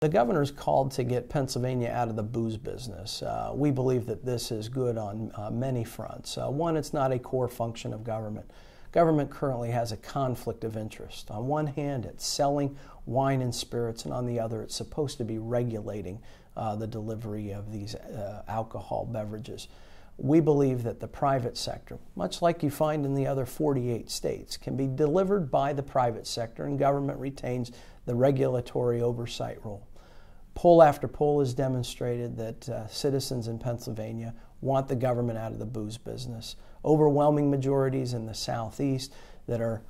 The governor's called to get Pennsylvania out of the booze business. We believe that this is good on many fronts. One, it's not a core function of government. Government currently has a conflict of interest. On one hand, it's selling wine and spirits, and on the other, it's supposed to be regulating the delivery of these alcohol beverages. We believe that the private sector, much like you find in the other 48 states, can be delivered by the private sector, and government retains the regulatory oversight role. Poll after poll has demonstrated that citizens in Pennsylvania want the government out of the booze business. Overwhelming majorities in the Southeast that are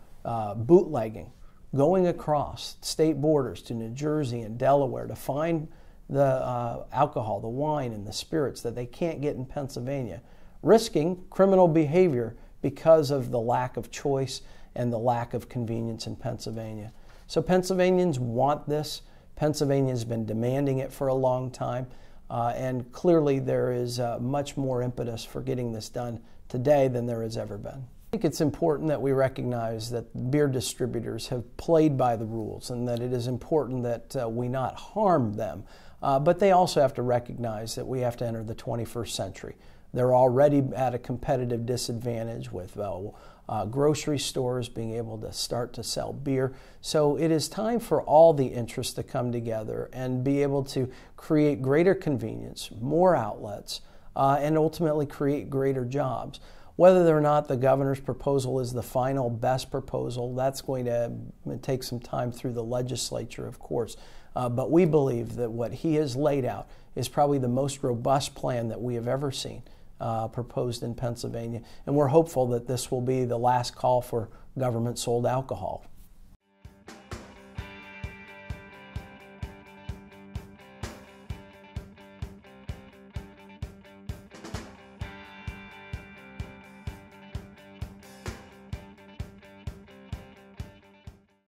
bootlegging, going across state borders to New Jersey and Delaware to find the alcohol, the wine, and the spirits that they can't get in Pennsylvania, risking criminal behavior because of the lack of choice and the lack of convenience in Pennsylvania. So Pennsylvanians want this. Pennsylvania has been demanding it for a long time, and clearly there is much more impetus for getting this done today than there has ever been. I think it's important that we recognize that beer distributors have played by the rules and that it is important that we not harm them. But they also have to recognize that we have to enter the 21st century. They're already at a competitive disadvantage with grocery stores being able to start to sell beer. So it is time for all the interests to come together and be able to create greater convenience, more outlets, and ultimately create greater jobs. Whether or not the governor's proposal is the final best proposal, that's going to take some time through the legislature, of course. But we believe that what he has laid out is probably the most robust plan that we have ever seen proposed in Pennsylvania. And we're hopeful that this will be the last call for government-sold alcohol.